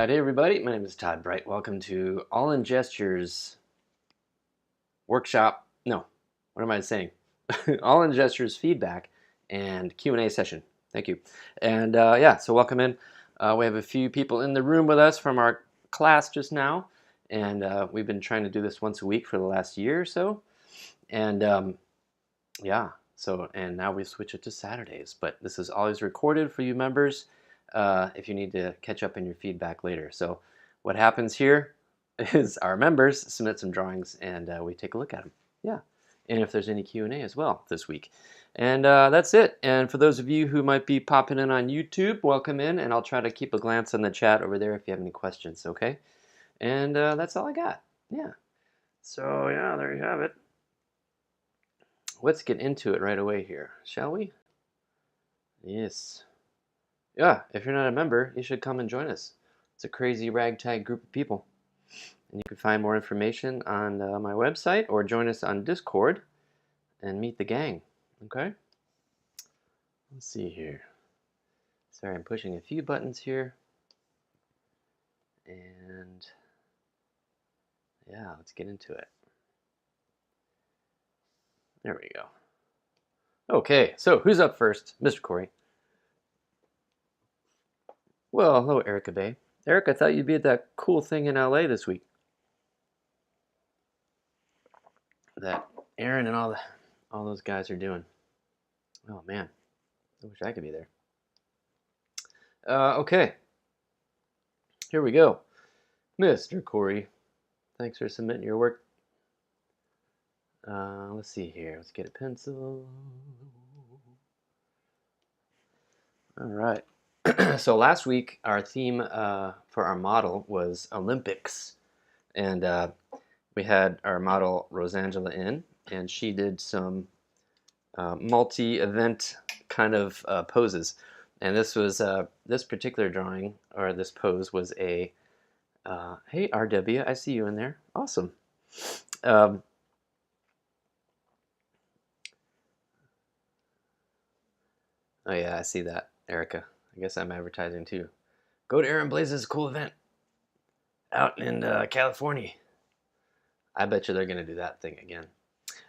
Everybody, my name is Todd Bright. Welcome to All in Gestures workshop. No, what am I saying? All in Gestures feedback and Q&A session. Thank you. And yeah, so welcome in. We have a few people in the room with us from our class just now, and we've been trying to do this once a week for the last year or so. And yeah, and now we switch it to Saturdays, but this is always recorded for you members if you need to catch up in your feedback later. So what happens here is our members submit some drawings and we take a look at them. Yeah, and if there's any Q&A as well this week. And that's it. And for those of you who might be popping in on YouTube, welcome in, and I'll try to keep a glance on the chat over there if you have any questions, okay? And that's all I got. Yeah. So yeah, there you have it. Let's get into it right away here, shall we? Yes. Yeah, if you're not a member, you should come and join us. It's a crazy ragtag group of people. And you can find more information on my website or join us on Discord and meet the gang, okay? Let's see here. Sorry, I'm pushing a few buttons here. And yeah, let's get into it. There we go. Okay, so who's up first? Mr. Corey. Well, hello, Erica Bay. Eric, I thought you'd be at that cool thing in LA this week. That Aaron and all those guys are doing. Oh man, I wish I could be there. Okay, here we go. Mr. Corey, thanks for submitting your work. Let's see here. Let's get a pencil. All right. So last week, our theme for our model was Olympics. And we had our model, Rosangela, in, and she did some multi-event kind of poses. And this was, this particular drawing, or this pose, was a, hey, RW, I see you in there. Awesome. Oh yeah, I see that, Erica. I guess I'm advertising too. Go to Aaron Blaze's cool event out in California. I bet you they're going to do that thing again.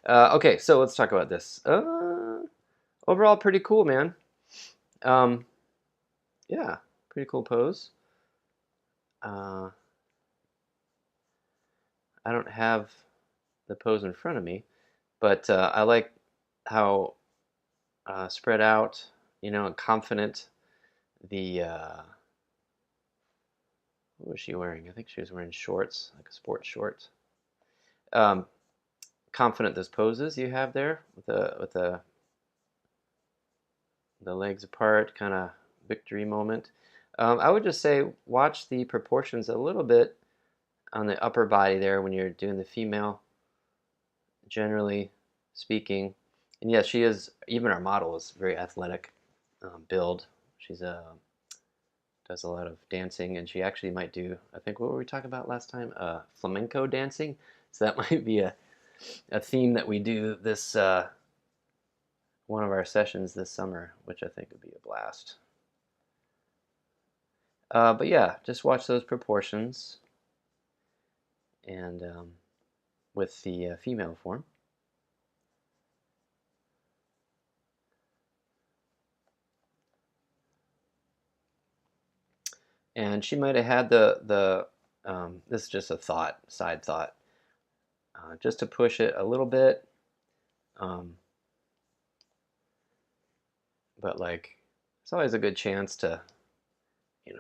Okay, so let's talk about this. Overall, pretty cool, man. Yeah, pretty cool pose. Uh, I don't have the pose in front of me, but I like how spread out, and confident the what was she wearing? I think she was wearing shorts, like a sports shorts. Um, Confident those poses you have there with the legs apart, kind of victory moment. I would just say watch the proportions a little bit on the upper body there when you're doing the female, generally speaking. And yes, she is, even our model is very athletic build. She's does a lot of dancing, and she actually might do, I think, what were we talking about last time? Flamenco dancing. So that might be a theme that we do this one of our sessions this summer, which I think would be a blast. But yeah, just watch those proportions, and with the female form. And she might have had the this is just a thought, side thought, just to push it a little bit. Um, but like, it's always a good chance to,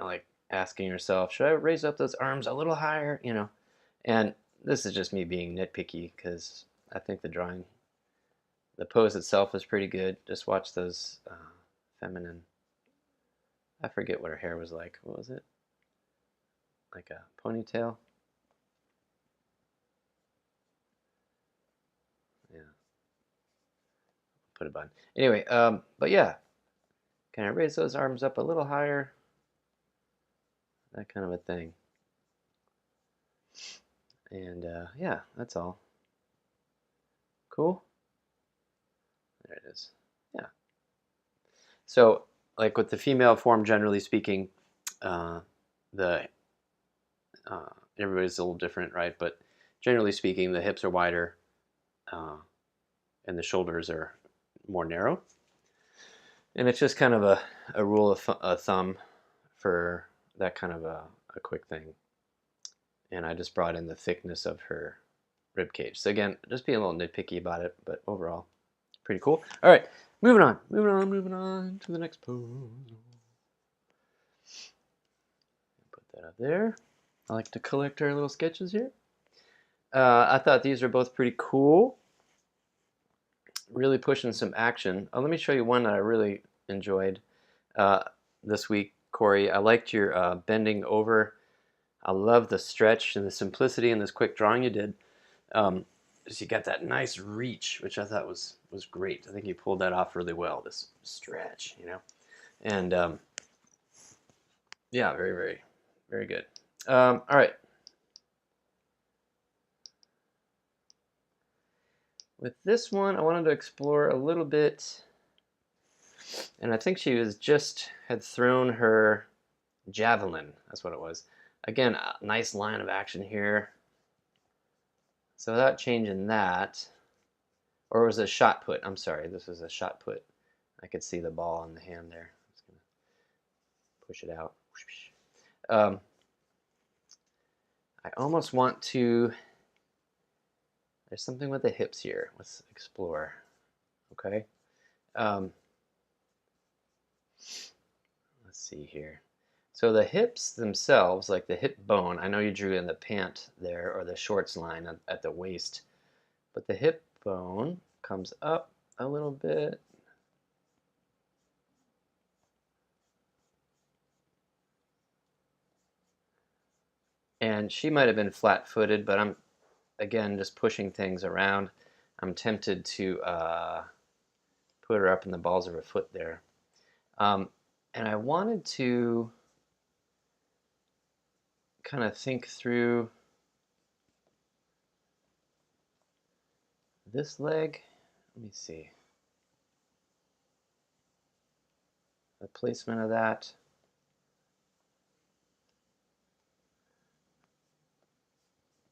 like asking yourself, should I raise up those arms a little higher? And this is just me being nitpicky because I think the pose itself is pretty good. Just watch those feminine. I forget what her hair was like. What was it? Like a ponytail? Yeah, put a bun. Anyway, but yeah, can I raise those arms up a little higher? That kind of a thing. And yeah, that's all. Cool. There it is. Yeah. So, like with the female form, generally speaking, uh, the uh, everybody's a little different, right? But generally speaking, the hips are wider, uh, and the shoulders are more narrow. And it's just kind of a rule of thumb for that kind of a quick thing. And I just brought in the thickness of her rib cage. So again, just being a little nitpicky about it, but overall, pretty cool. All right, moving on to the next pose. Put that up there. I like to collect our little sketches here. I thought these are both pretty cool. Really pushing some action. Let me show you one that I really enjoyed uh, this week, Corey. I liked your bending over. I love the stretch and the simplicity in this quick drawing you did. Just you got that nice reach, which I thought was great. I think you pulled that off really well. This stretch, and yeah, very, very, very good. All right. With this one, I wanted to explore a little bit, and I think she had thrown her javelin. That's what it was. Again, a nice line of action here. So without changing that, or it was a shot put. I'm sorry, this was a shot put. I could see the ball on the hand there. I'm just gonna push it out. Um, I almost want to. There's something with the hips here. Let's explore. Okay. Um, let's see here. So the hips themselves, like the hip bone, I know you drew in the pant there or the shorts line at the waist, but the hip bone comes up a little bit. And she might have been flat-footed, but I'm, again, just pushing things around. I'm tempted to put her up in the balls of her foot there. And I wanted to kind of think through this leg. Let me see. The placement of that.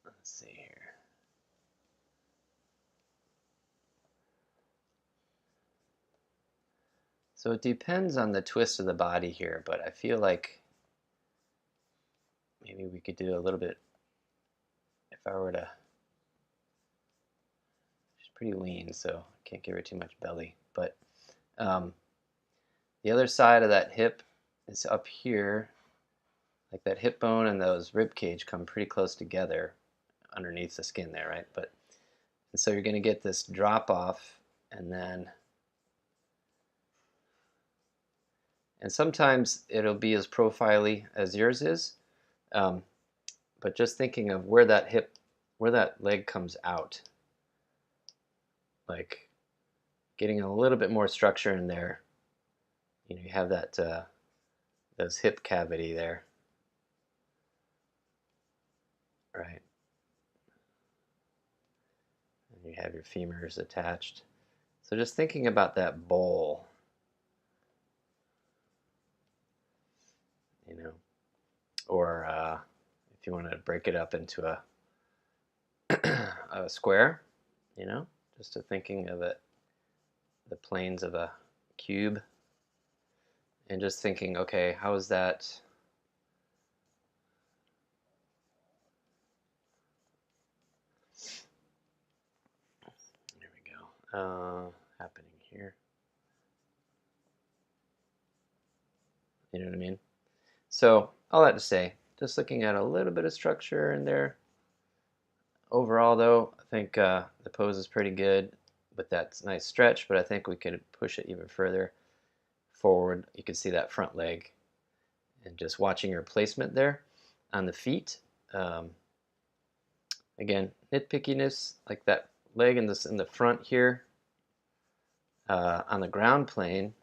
Let's see here. So it depends on the twist of the body here, but I feel like maybe we could do a little bit, if I were to, she's pretty lean, so I can't give her too much belly, but the other side of that hip is up here, like that hip bone and those rib cage come pretty close together underneath the skin there, right? But and so you're going to get this drop off, and sometimes it'll be as profile-y as yours is, but just thinking of where that leg comes out, like getting a little bit more structure in there. You know, you have that those hip cavity there, right? And you have your femurs attached. So just thinking about that bowl, you know, or if you want to break it up into a square, you know, just thinking of it, the planes of a cube, and just thinking, okay, how is that? There we go. Happening here. You know what I mean? So all that to say, just looking at a little bit of structure in there. Overall, though, I think the pose is pretty good with that nice stretch, but I think we could push it even further forward. You can see that front leg, and just watching your placement there on the feet. Again, nitpickiness, like that leg in the front here on the ground plane,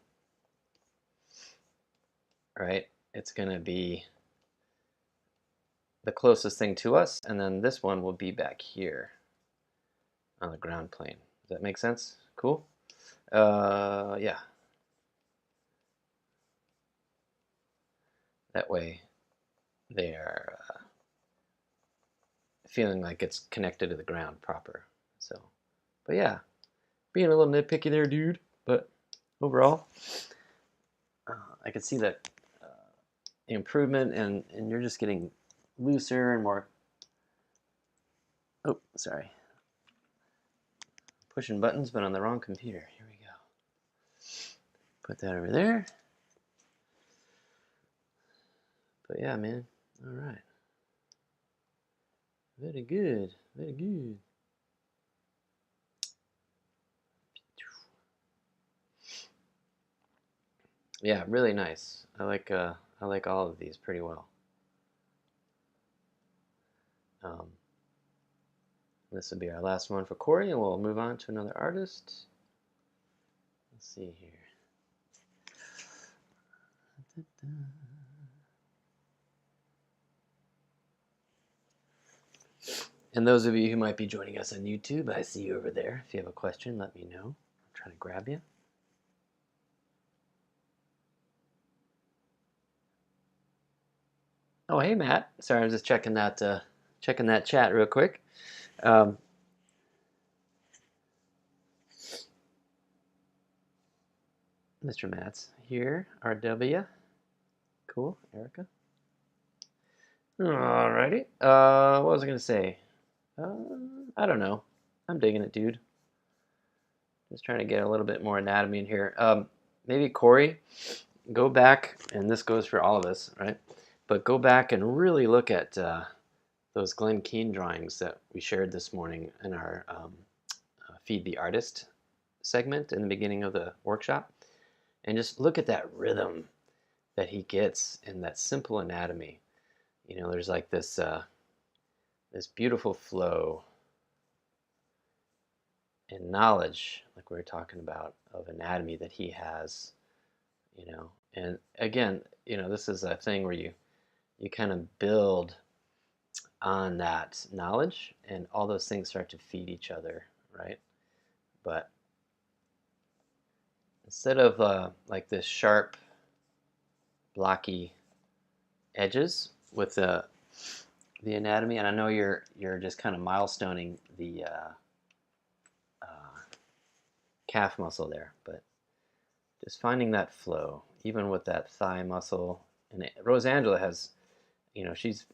right? It's going to be the closest thing to us, and then this one will be back here on the ground plane. Does that make sense? Cool. Yeah. That way they are feeling like it's connected to the ground proper. So, but yeah, being a little nitpicky there, dude. But overall, I can see that improvement, and you're just getting looser and more. Oh, sorry. Pushing buttons, but on the wrong computer. Here we go. Put that over there. But yeah, man. All right. Very good. Very good. Yeah, really nice. I like all of these pretty well. This will be our last one for Corey, and we'll move on to another artist. Let's see here. And those of you who might be joining us on YouTube, I see you over there. If you have a question, let me know. I'm trying to grab you. Oh, hey, Matt. Sorry, I was just checking that chat real quick. Mr. Matt's here. RW. Cool. Erica. Alrighty. What was I going to say? I don't know. I'm digging it, dude. Just trying to get a little bit more anatomy in here. Maybe Corey, go back, and this goes for all of us, right? But go back and really look at those Glenn Keane drawings that we shared this morning in our Feed the Artist segment in the beginning of the workshop. And just look at that rhythm that he gets in that simple anatomy. You know, there's like this beautiful flow and knowledge, like we were talking about, of anatomy that he has, you know. And again, you know, this is a thing where you kind of build on that knowledge, and all those things start to feed each other, right? But instead of like this sharp, blocky edges with the anatomy, and I know you're just kind of milestoning the calf muscle there, but Just finding that flow, even with that thigh muscle. And Rosangela has, she's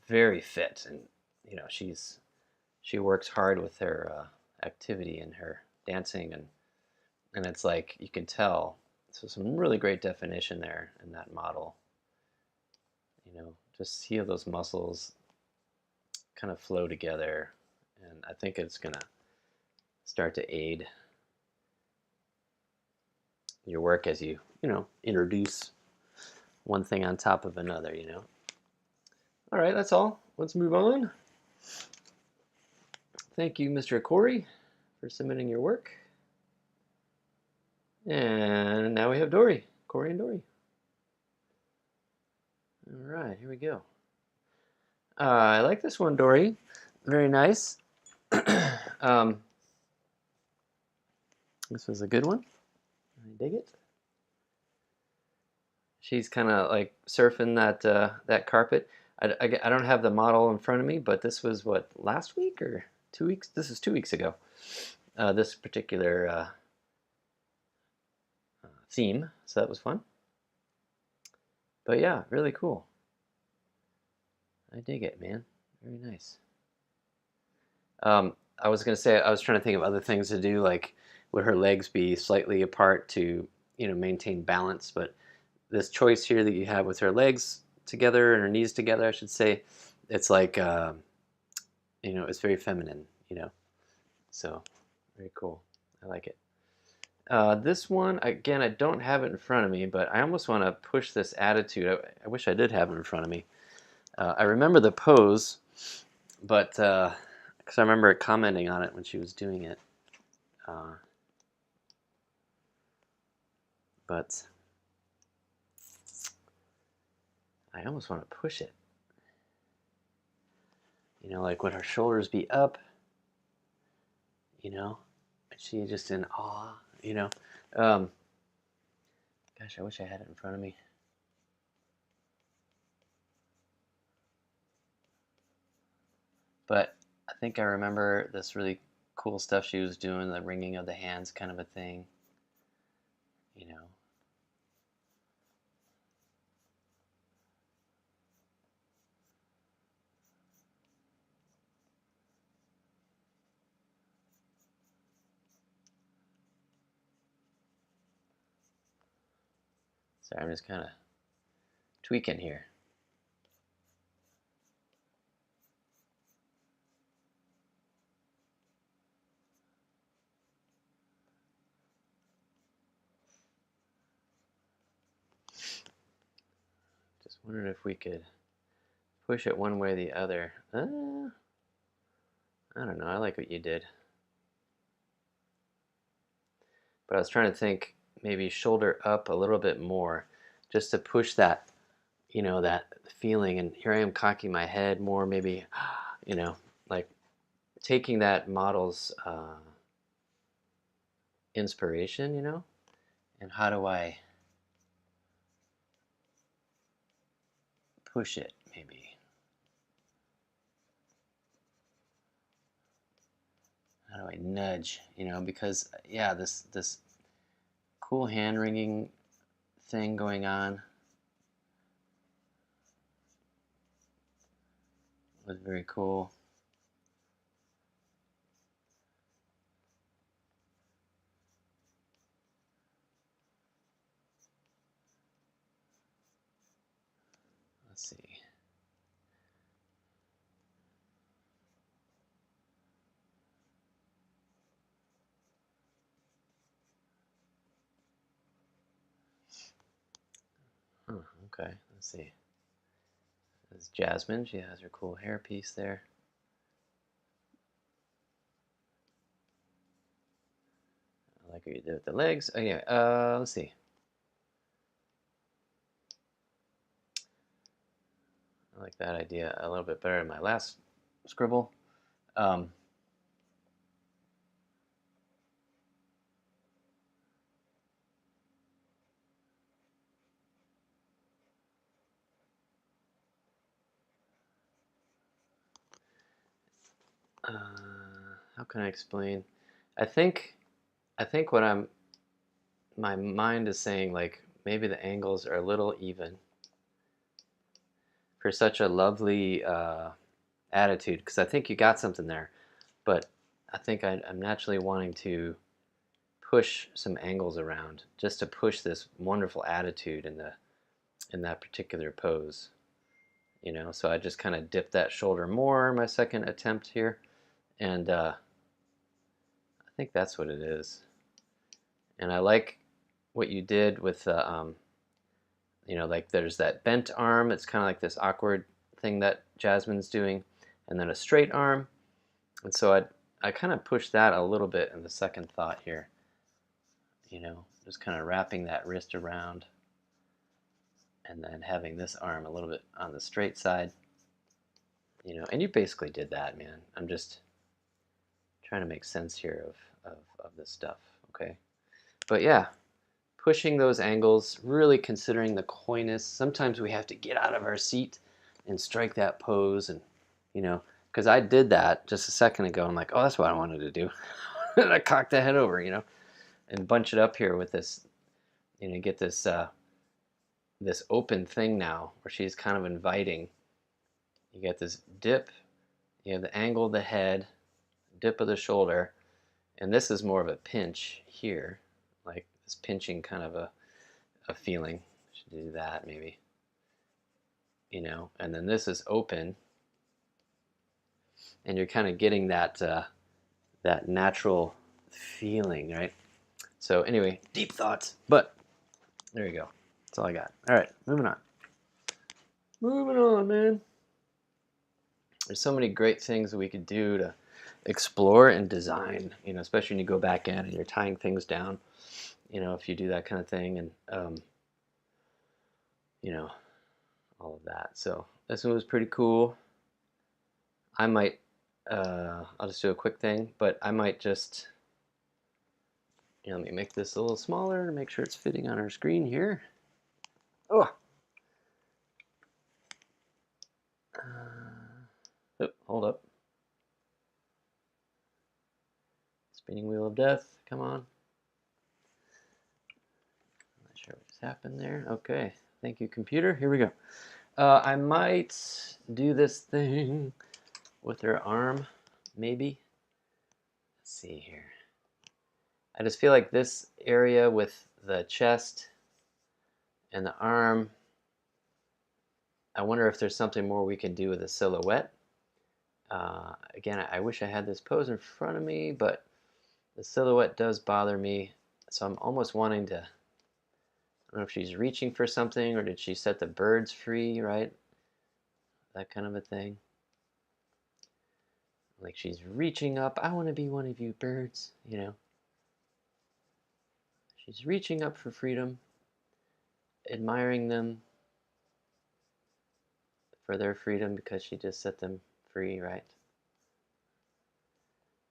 very fit, and she works hard with her activity and her dancing, and it's like you can tell. So some really great definition there in that model. Just see how those muscles kind of flow together, and I think it's gonna start to aid your work as you introduce one thing on top of another. All right, that's all. Let's move on. Thank you, Mr. Corey, for submitting your work. And now we have Dory, Corey and Dory. All right, here we go. I like this one, Dory. Very nice. This was a good one. I dig it. She's kind of like surfing that carpet. I don't have the model in front of me, but this was what, last week or 2 weeks? This is 2 weeks ago. This particular theme, so that was fun. But yeah, really cool. I dig it, man. Very nice. I was gonna say, I was trying to think of other things to do, like would her legs be slightly apart to maintain balance, but this choice here that you have with her legs together and her knees together, I should say, it's like it's very feminine, so very cool. I like it. This one, again, I don't have it in front of me, but I almost want to push this attitude. I wish I did have it in front of me. I remember the pose, but because I remember commenting on it when she was doing it. But I almost want to push it. Like would her shoulders be up? She just in awe, gosh, I wish I had it in front of me. But I think I remember this really cool stuff she was doing, the wringing of the hands kind of a thing, So I'm just kind of tweaking here. Just wondered if we could push it one way or the other. I don't know. I like what you did. But I was trying to think maybe shoulder up a little bit more just to push that, that feeling. And here I am cocking my head more, maybe, like taking that model's inspiration, and how do I push it, maybe? How do I nudge, because, yeah, this cool hand wringing thing going on was very cool. Let's see. Oh, okay, let's see. This is Jasmine. She has her cool hairpiece there. I like what you did with the legs. Oh, yeah. Let's see. I like that idea a little bit better than my last scribble. How can I explain? I think what I'm my mind is saying like maybe the angles are a little even for such a lovely attitude, because I think you got something there, but I think I'm naturally wanting to push some angles around just to push this wonderful attitude in that particular pose. You know, so I just kind of dipped that shoulder more my second attempt here, and I think that's what it is. And I like what you did with the you know, like there's that bent arm. It's kind of like this awkward thing that Jasmine's doing, and then a straight arm. And so I kind of pushed that a little bit in the second thought here. You know, just kind of wrapping that wrist around, and then having this arm a little bit on the straight side. You know, and you basically did that, man. I'm just trying to make sense here of this stuff, okay? But yeah, pushing those angles, really considering the coyness. Sometimes we have to get out of our seat and strike that pose, and you know, because I did that just a second ago. I'm like, oh, that's what I wanted to do. And I cocked the head over, you know, and bunch it up here with this, you know, get this this open thing now where she's kind of inviting. You get this dip, you have the angle of the head, dip of the shoulder, and this is more of a pinch here, like this pinching kind of a feeling. Should do that maybe, you know, and then this is open, and you're kind of getting that that natural feeling, right? So anyway, deep thoughts, but there you go. That's all I got. All right, moving on. Moving on, man. There's so many great things that we could do to explore and design, you know, especially when you go back in and you're tying things down, you know, if you do that kind of thing, and you know, all of that. So this one was pretty cool. I might I'll just do a quick thing, but I might just, you know, let me make this a little smaller to make sure it's fitting on our screen here. Oh, oh, hold up. Spinning wheel of death, come on. I'm not sure what just happened there. Okay, thank you, computer. Here we go. I might do this thing with her arm, maybe. Let's see here. I just feel like this area with the chest and the arm, I wonder if there's something more we can do with the silhouette. Again, I wish I had this pose in front of me, but the silhouette does bother me, so I'm almost wanting to, I don't know if she's reaching for something, or did she set the birds free, right? That kind of a thing. Like she's reaching up, I want to be one of you birds, you know. She's reaching up for freedom, admiring them for their freedom because she just set them free, right?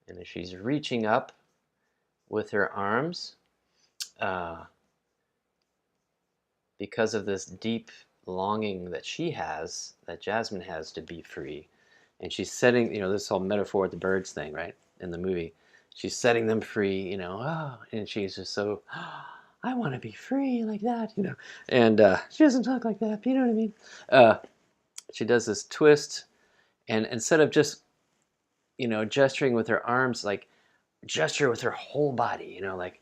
And if she's reaching up with her arms, because of this deep longing that she has, that Jasmine has to be free, and she's setting, you know, this whole metaphor with the birds thing, right, in the movie, she's setting them free, you know, oh, and she's just so, oh, I want to be free like that, you know, and she doesn't talk like that, but you know what I mean. She does this twist, and instead of just, you know, gesturing with her arms, like gesture with her whole body, you know, like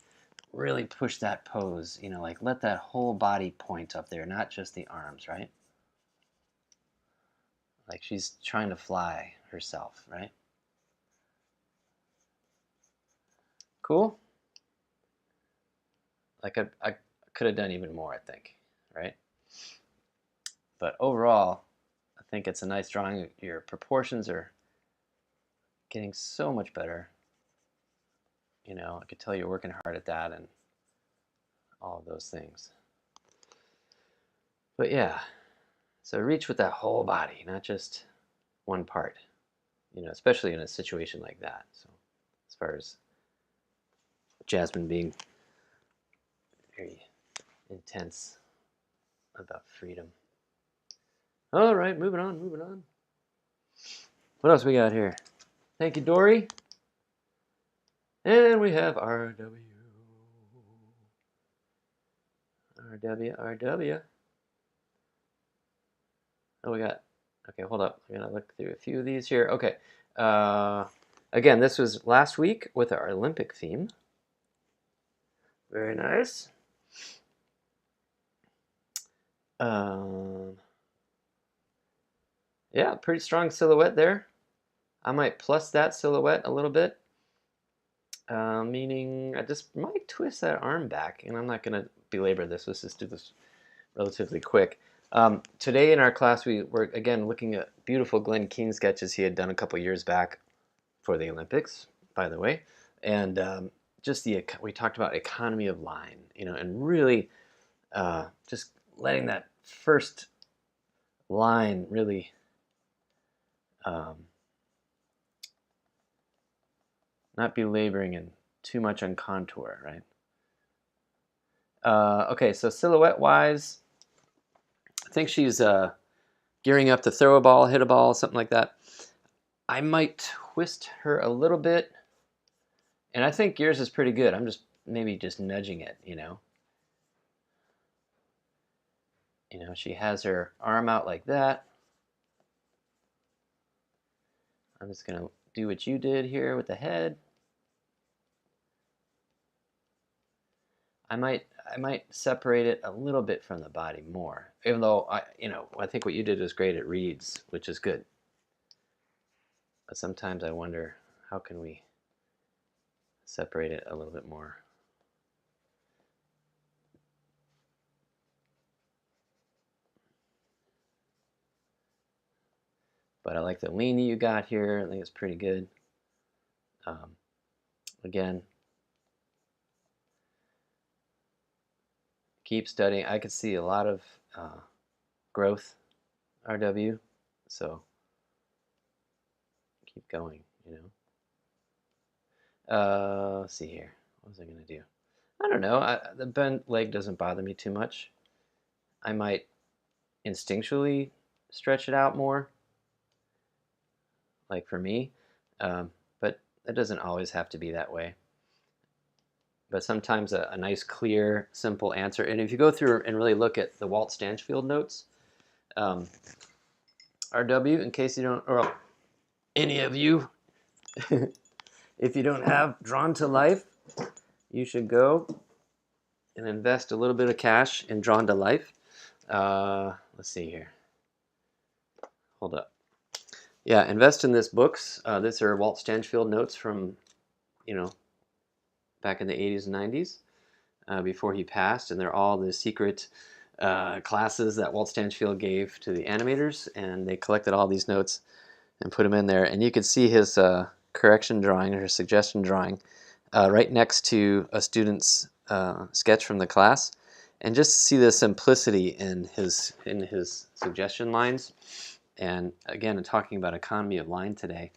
really push that pose, you know, like let that whole body point up there, not just the arms, right? Like she's trying to fly herself, right? Cool. Like I could have done even more, I think, right? But overall, I think it's a nice drawing. Your proportions are getting so much better. You know, I could tell you're working hard at that and all of those things. But yeah, so reach with that whole body, not just one part, you know, especially in a situation like that. So as far as Jasmine being very intense about freedom. All right, moving on, moving on. What else we got here? Thank you, Dory. And we have RW. RW, RW. Oh, we got, okay, hold up. I'm gonna look through a few of these here. Okay. Again, this was last week with our Olympic theme. Very nice. Yeah, pretty strong silhouette there. I might plus that silhouette a little bit, meaning I just might twist that arm back, and I'm not going to belabor this. Let's just do this relatively quick. Today in our class, we were, again, looking at beautiful Glenn Keane sketches he had done a couple years back for the Olympics, by the way. And just we talked about economy of line, and really just letting that first line really not belaboring and too much on contour, right? Okay, so silhouette-wise, I think she's gearing up to throw a ball, hit a ball, something like that. I might twist her a little bit, and I think yours is pretty good. I'm just maybe just nudging it, she has her arm out like that. I'm just going to do what you did here with the head. I might separate it a little bit from the body more, even though I think what you did is great. It reads, which is good. But sometimes I wonder, how can we separate it a little bit more? But I like the lean you got here. I think it's pretty good. Again, keep studying. I could see a lot of growth, RW. So keep going, Let's see here. What was I going to do? I don't know. The bent leg doesn't bother me too much. I might instinctually stretch it out more, like for me, but it doesn't always have to be that way. But sometimes a nice, clear, simple answer. And if you go through and really look at the Walt Stanchfield notes, RW, in case you don't, or any of you, if you don't have Drawn to Life, you should go and invest a little bit of cash in Drawn to Life. Let's see here. Hold up. Yeah, invest in this books. These are Walt Stanchfield notes from, back in the 80s and 90s, before he passed, and they're all the secret classes that Walt Stanchfield gave to the animators, and they collected all these notes and put them in there. And you could see his correction drawing or suggestion drawing right next to a student's sketch from the class, and just see the simplicity in his suggestion lines. And again, in talking about economy of line today,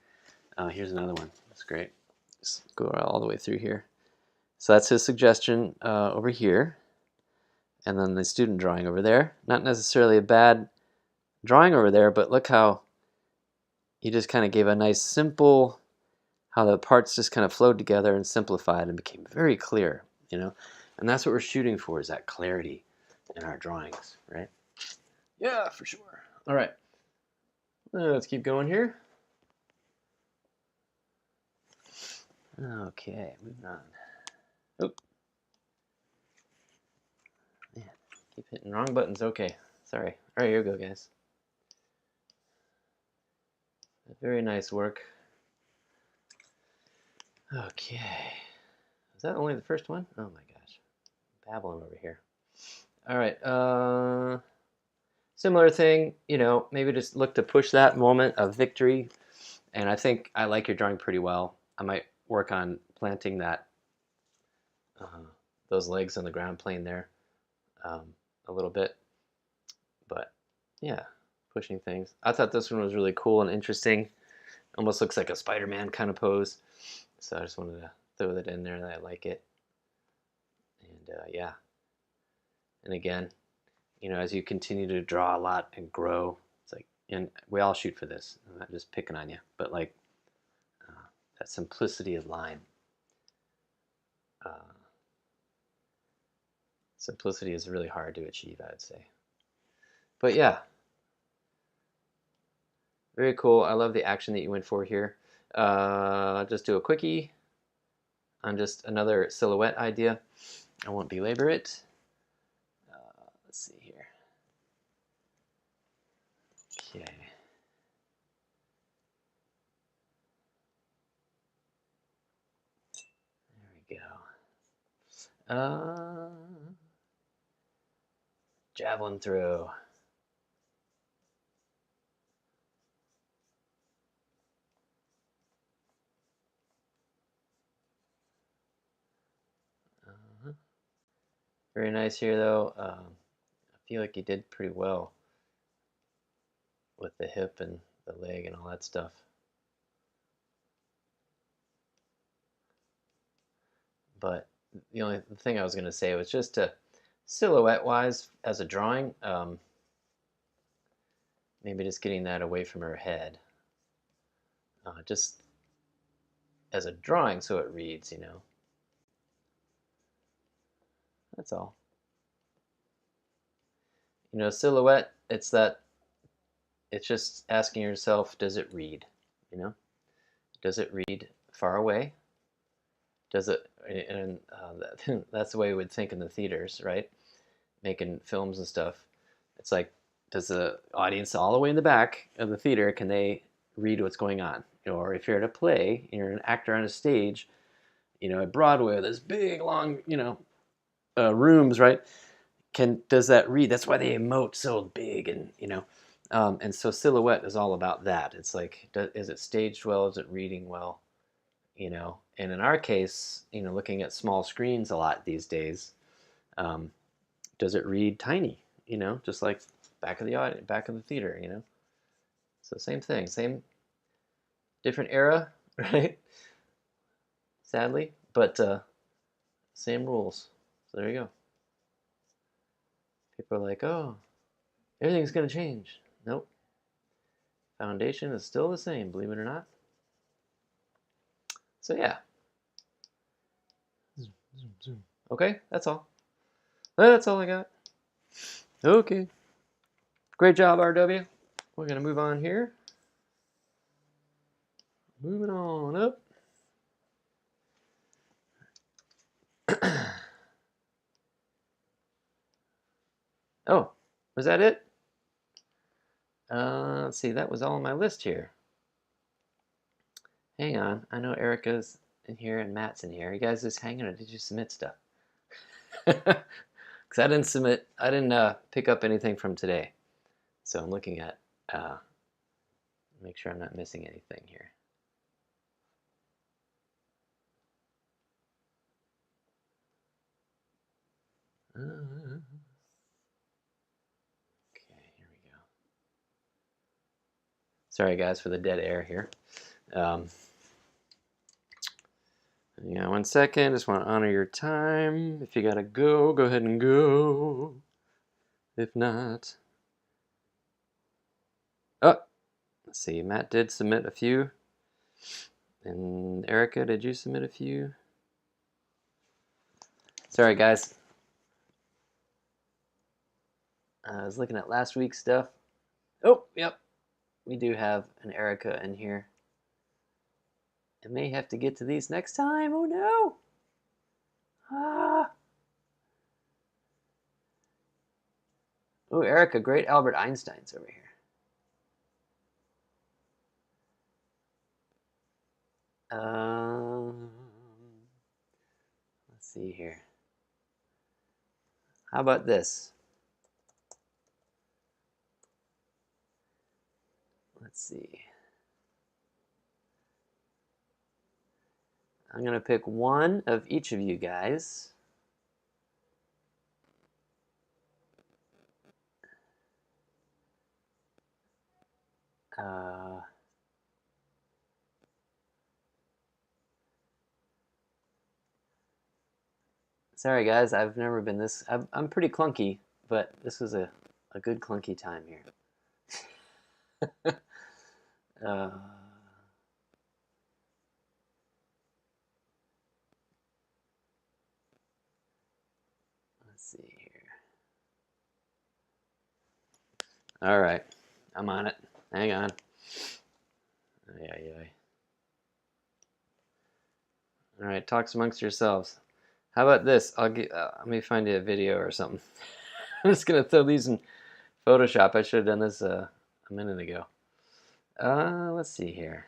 here's another one. That's great. Just go all the way through here. So that's his suggestion over here, and then the student drawing over there. Not necessarily a bad drawing over there, but look how he just kind of gave a nice simple, how the parts just kind of flowed together and simplified and became very clear, And that's what we're shooting for, is that clarity in our drawings, right? Yeah, for sure. All right. Let's keep going here. Okay, moving on. Oop. Man, keep hitting wrong buttons. Okay, sorry. All right, here we go, guys. Very nice work. Okay. Is that only the first one? Oh my gosh. I'm babbling over here. All right. Similar thing, maybe just look to push that moment of victory. And I think I like your drawing pretty well. I might work on planting that, those legs on the ground plane there a little bit. But yeah, pushing things. I thought this one was really cool and interesting. Almost looks like a Spider-Man kind of pose. So I just wanted to throw that in there, that I like it. And yeah. And again, as you continue to draw a lot and grow, it's like, and we all shoot for this. I'm not just picking on you, but like that simplicity of line. Simplicity is really hard to achieve, I would say. But yeah, very cool. I love the action that you went for here. Just do a quickie on just another silhouette idea. I won't belabor it. Let's see here. Okay. There we go. Javelin throw. Very nice here, though. I feel like you did pretty well with the hip and the leg and all that stuff. But the only thing I was going to say was just to silhouette-wise as a drawing, maybe just getting that away from her head. Just as a drawing so it reads, you know. That's all. You know, silhouette, it's just asking yourself, does it read? You know? Does it read far away? Does it, and that's the way we would think in the theaters, right? Making films and stuff. It's like, does the audience all the way in the back of the theater, can they read what's going on? Or if you're at a play, and you're an actor on a stage, you know, at Broadway, this big, long, you know, rooms, right? Does that read? That's why they emote so big, and you know, and so silhouette is all about that. It's like, is it staged well? Is it reading well? You know, and in our case, you know, looking at small screens a lot these days, does it read tiny? You know, just like back of the audience, back of the theater. You know, so same thing, same different era, right? Sadly, but same rules. So there you go. People are like, oh, everything's gonna change. Nope. Foundation is still the same, believe it or not. So yeah. Okay, that's all. That's all I got. Okay. Great job, RW. We're gonna move on here. Moving on up. Oh, was that it? Let's see, that was all on my list here. Hang on, I know Erica's in here and Matt's in here. You guys just hanging, or did you submit stuff? Because I didn't pick up anything from today. So I'm looking at, make sure I'm not missing anything here. Okay, here we go. Sorry guys for the dead air here. Yeah, 1 second. Just want to honor your time. If you gotta go, go ahead and go. If not, oh, let's see. Matt did submit a few, and Erica, did you submit a few? Sorry, guys. I was looking at last week's stuff. Oh, yep, we do have an Erica in here. I may have to get to these next time. Oh no! Ah. Oh, Erica, great Albert Einstein's over here. Let's see here. How about this? Let's see. I'm going to pick one of each of you guys. Sorry guys, I've never been this. I'm pretty clunky, but this was a good clunky time here. Let's see. All right, I'm on it. Hang on. Yeah. All right, talks amongst yourselves. How about this? Let me find you a video or something. I'm just gonna throw these in Photoshop. I should have done this a minute ago. Let's see here.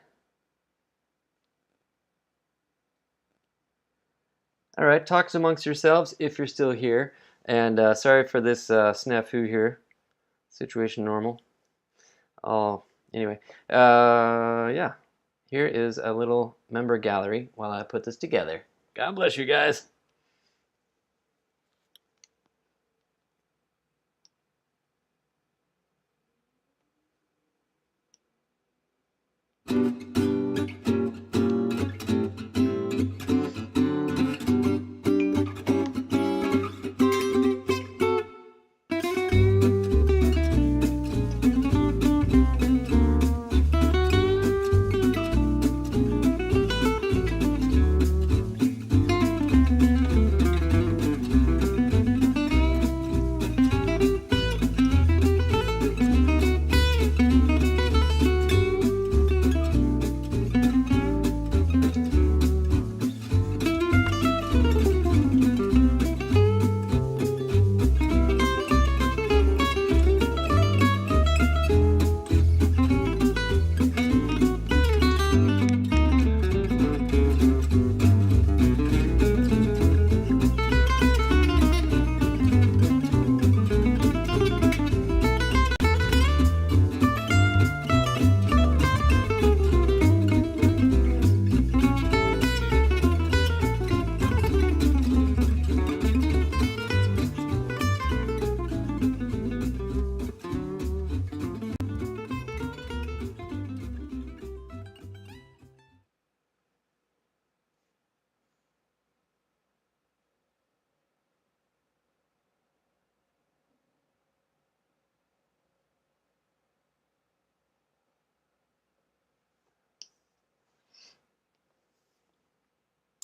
All right, talks amongst yourselves if you're still here. And sorry for this snafu here. Situation normal. Anyway, yeah. Here is a little member gallery while I put this together. God bless you guys.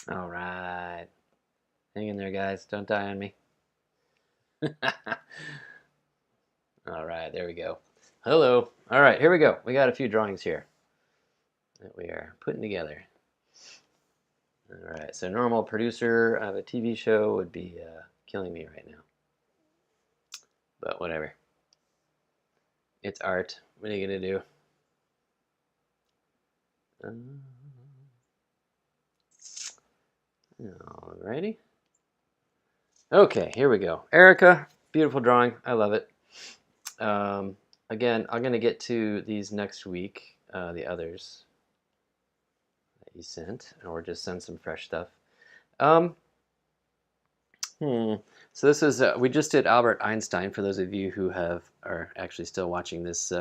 All right. Hang in there, guys. Don't die on me. All right, there we go. Hello. All right, here we go. We got a few drawings here that we are putting together. All right, so normal producer of a TV show would be killing me right now. But whatever. It's art. What are you going to do? Alrighty. Okay, here we go. Erica, beautiful drawing. I love it. Again, I'm going to get to these next week, the others that you sent, or just send some fresh stuff. So this is, we just did Albert Einstein, for those of you who are actually still watching this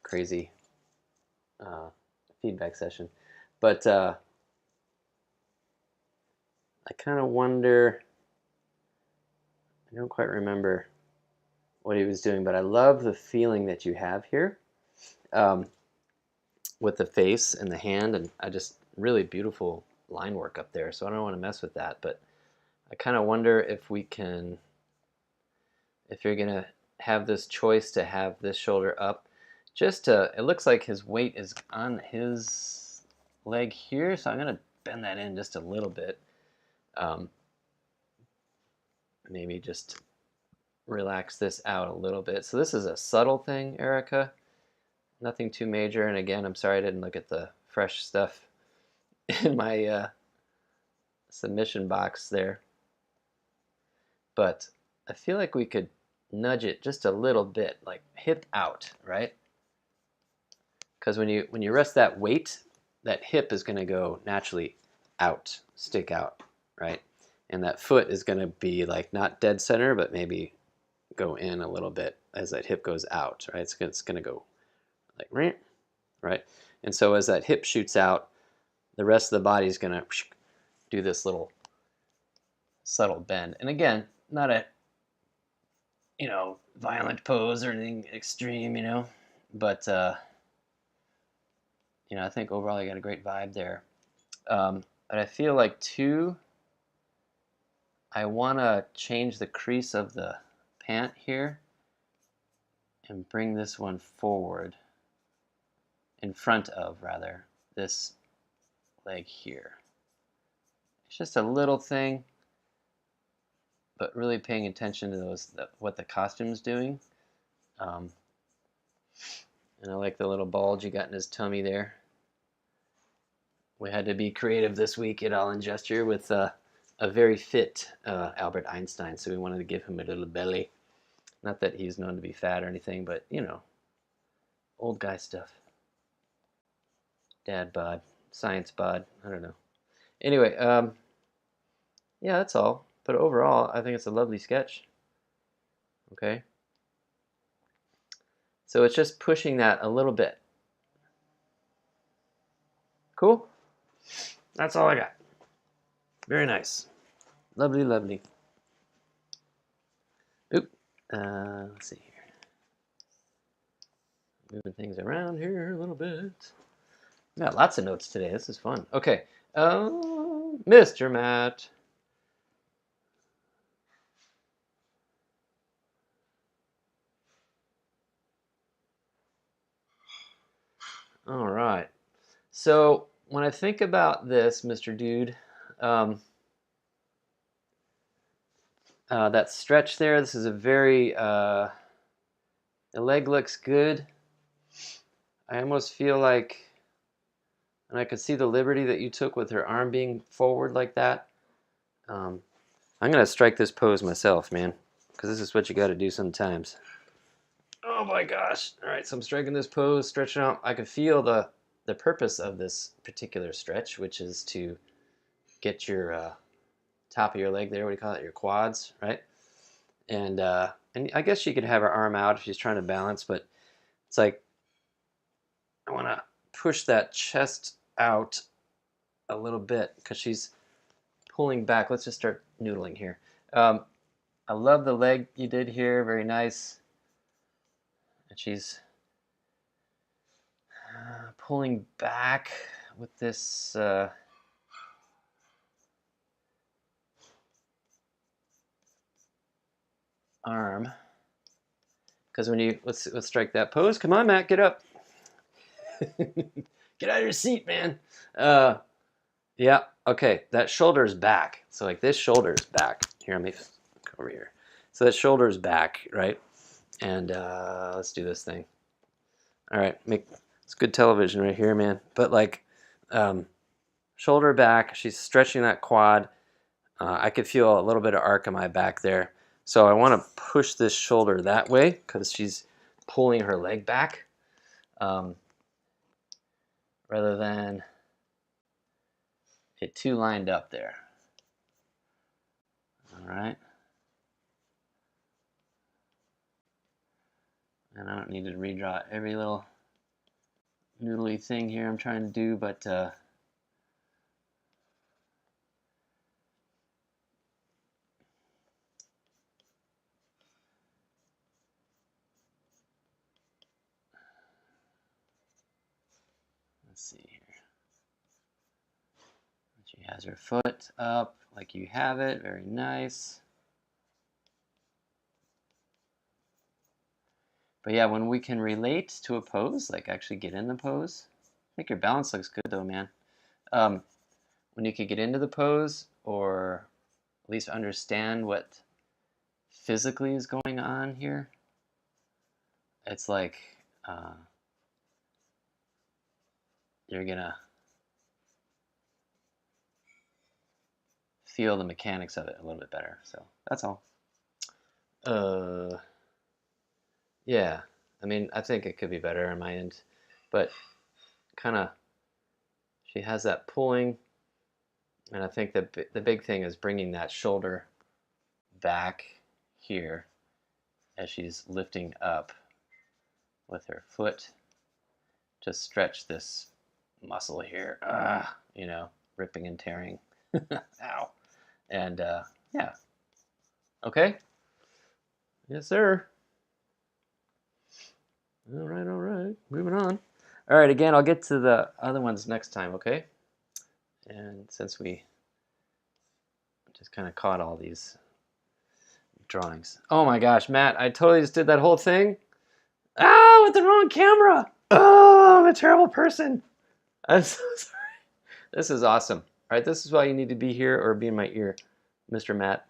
crazy feedback session. But I kind of wonder, I don't quite remember what he was doing, but I love the feeling that you have here with the face and the hand, and I just really beautiful line work up there, so I don't want to mess with that. But I kind of wonder if we can, if you're gonna have this choice to have this shoulder up, just to, it looks like his weight is on his leg here, so I'm gonna bend that in just a little bit. Maybe just relax this out a little bit. So this is a subtle thing, Erica. Nothing too major. And again, I'm sorry I didn't look at the fresh stuff in my submission box there. But I feel like we could nudge it just a little bit, like hip out, right? Because when you rest that weight, that hip is going to go naturally out, stick out, right? And that foot is going to be like not dead center, but maybe go in a little bit as that hip goes out, right? It's going to go like right? And so as that hip shoots out, the rest of the body is going to do this little subtle bend. And again, not a, violent pose or anything extreme, but I think overall I got a great vibe there. But I feel like too, I want to change the crease of the pant here and bring this one forward, in front of, rather, this leg here. It's just a little thing, but really paying attention to what the costume's doing. And I like the little bulge you got in his tummy there. We had to be creative this week at All in Gesture with a very fit Albert Einstein, so we wanted to give him a little belly. Not that he's known to be fat or anything, but, you know, old guy stuff. Dad bod, science bod, I don't know. Anyway, yeah, that's all. But overall, I think it's a lovely sketch. Okay? So it's just pushing that a little bit. Cool? That's all I got. Very nice. Lovely, lovely. Oop. Let's see here. Moving things around here a little bit. We got lots of notes today. This is fun. Okay. Mr. Matt. All right. So when I think about this, Mr. Dude, that stretch there, this is a very, the leg looks good. I almost feel like, and I could see the liberty that you took with her arm being forward like that. I'm going to strike this pose myself, man, because this is what you got to do sometimes. Oh my gosh. All right, so I'm striking this pose, stretching out. I can feel the purpose of this particular stretch, which is to get your top of your leg there, what do you call it, your quads, right? And I guess she could have her arm out if she's trying to balance, but it's like I want to push that chest out a little bit because she's pulling back. Let's just start noodling here. I love the leg you did here, very nice. And she's pulling back with this arm, because when you let's strike that pose. Come on, Matt, get up. Get out of your seat, man. Yeah, okay, that shoulder's back. So like this shoulder's back. Here, let me go over here. So that shoulder's back, right? And let's do this thing. All right, it's good television right here, man. But like, shoulder back, she's stretching that quad. I could feel a little bit of arc in my back there. So I want to push this shoulder that way because she's pulling her leg back rather than get too lined up there. All right. And I don't need to redraw every little noodly thing here I'm trying to do, but let's see here. She has her foot up like you have it, very nice. But yeah, when we can relate to a pose, like actually get in the pose, I think your balance looks good though, man. When you can get into the pose or at least understand what physically is going on here, it's like you're gonna feel the mechanics of it a little bit better. So that's all. Yeah, I mean, I think it could be better on my end, but kind of she has that pulling, and I think the big thing is bringing that shoulder back here as she's lifting up with her foot to stretch this muscle here. You know, ripping and tearing. Ow. And yeah. Okay. Yes, sir. All right. Moving on. All right, again, I'll get to the other ones next time, okay? And since we just kind of caught all these drawings. Oh my gosh, Matt, I totally just did that whole thing. Ah, with the wrong camera. Oh, I'm a terrible person. I'm so sorry. This is awesome. All right, this is why you need to be here or be in my ear, Mr. Matt.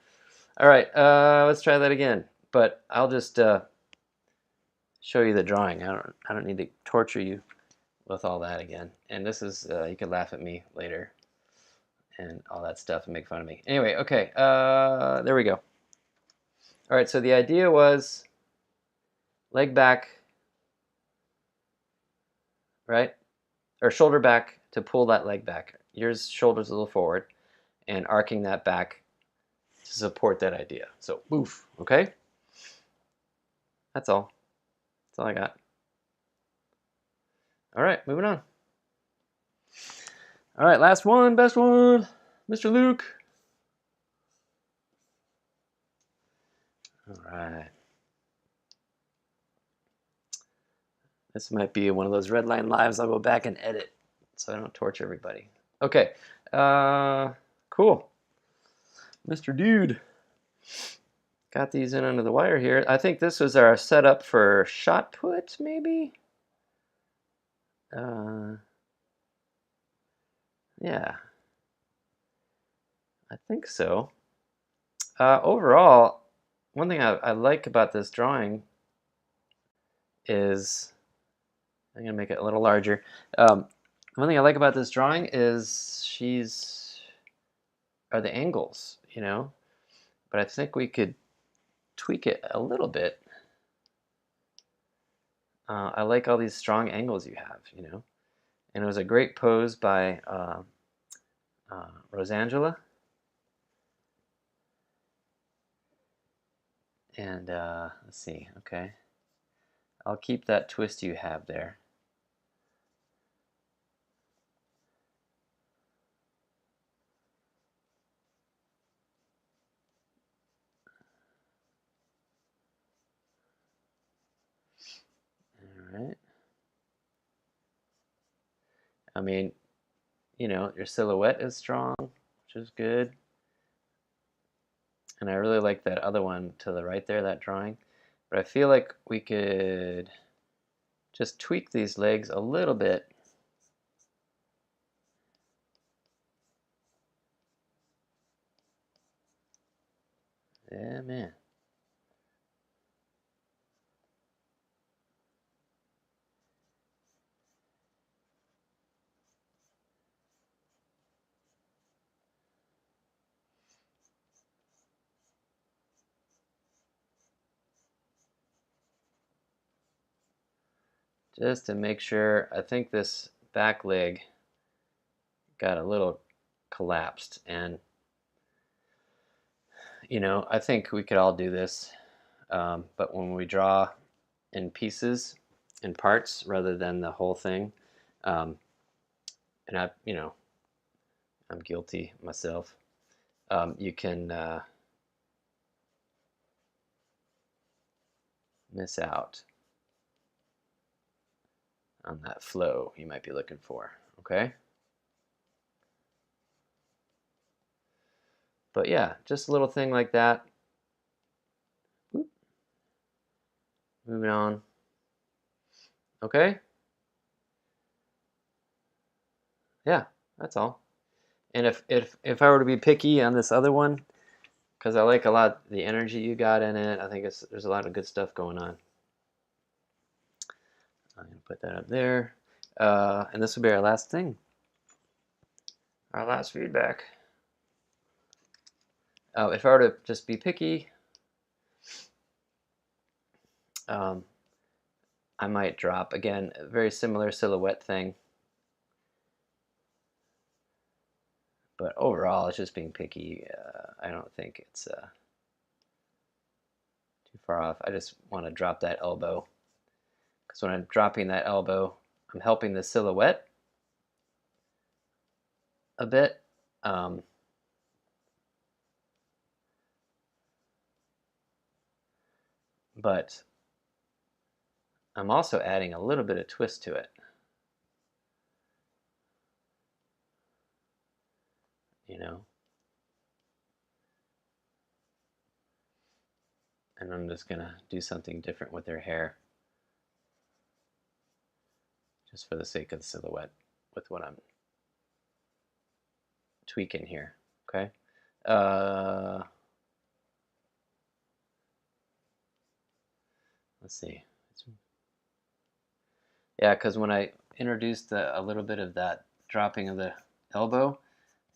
All right, let's try that again. But I'll just show you the drawing. I don't need to torture you with all that again. And this is you can laugh at me later and all that stuff and make fun of me. Anyway, okay, there we go. All right, so the idea was leg back, right? Or shoulder back to pull that leg back. Yours shoulders a little forward and arcing that back to support that idea. So boof, okay? That's all. That's all I got. All right, moving on. All right, last one, best one, Mr. Luke. All right. This might be one of those red line lives I'll go back and edit so I don't torture everybody. Okay, cool. Mr. Dude. Got these in under the wire here. I think this was our setup for shot put, maybe? Yeah. I think so. Overall, one thing I like about this drawing is, I'm going to make it a little larger. One thing I like about this drawing is are the angles, you know? But I think we could tweak it a little bit. I like all these strong angles you have, you know? And it was a great pose by Rosangela. And let's see, okay. I'll keep that twist you have there. All right. I mean, you know, your silhouette is strong, which is good. And I really like that other one to the right there, that drawing. But I feel like we could just tweak these legs a little bit. Yeah, man. Just to make sure, I think this back leg got a little collapsed. And, you know, I think we could all do this. But when we draw in pieces, in parts, rather than the whole thing, and you know, I'm guilty myself, you can miss out on that flow you might be looking for, okay? But yeah, just a little thing like that. Oop. Moving on. Okay? Yeah, that's all. And if I were to be picky on this other one, because I like a lot the energy you got in it, I think there's a lot of good stuff going on. I'm gonna put that up there. And this will be our last thing. Our last feedback. If I were to just be picky, I might drop, again, a very similar silhouette thing. But overall, it's just being picky. I don't think it's too far off. I just want to drop that elbow. Because when I'm dropping that elbow, I'm helping the silhouette a bit. But I'm also adding a little bit of twist to it. You know? And I'm just going to do something different with her hair. just for the sake of the silhouette with what I'm tweaking here, okay? Let's see. Yeah, because when I introduced a little bit of that dropping of the elbow,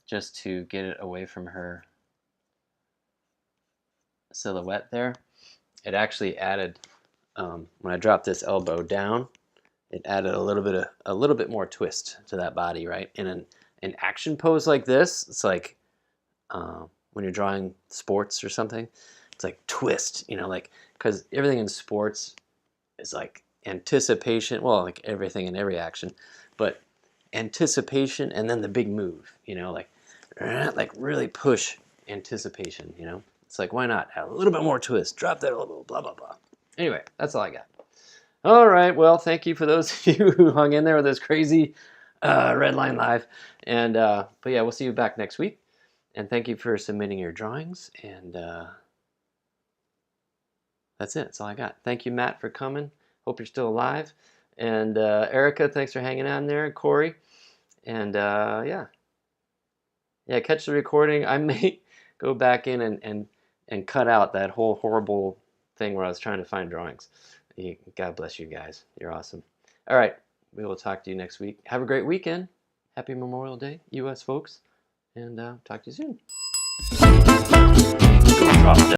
just to get it away from her silhouette there, it actually added, when I dropped this elbow down, it added a little bit more twist to that body, right? In an action pose like this, it's like when you're drawing sports or something, it's like twist, you know, like, because everything in sports is like anticipation, well, like everything in every action, but anticipation and then the big move, you know, like really push anticipation, you know. It's like, why not have a little bit more twist, drop that elbow, blah blah blah. Anyway, that's all I got. All right, well, thank you for those of you who hung in there with this crazy Redline Live, and but yeah, we'll see you back next week, and thank you for submitting your drawings, and that's it. That's all I got. Thank you, Matt, for coming. Hope you're still alive. And Erica, thanks for hanging out in there. Corey. And yeah, catch the recording. I may go back in and cut out that whole horrible thing where I was trying to find drawings. God bless you guys. You're awesome. All right. We will talk to you next week. Have a great weekend. Happy Memorial Day, U.S. folks. And talk to you soon.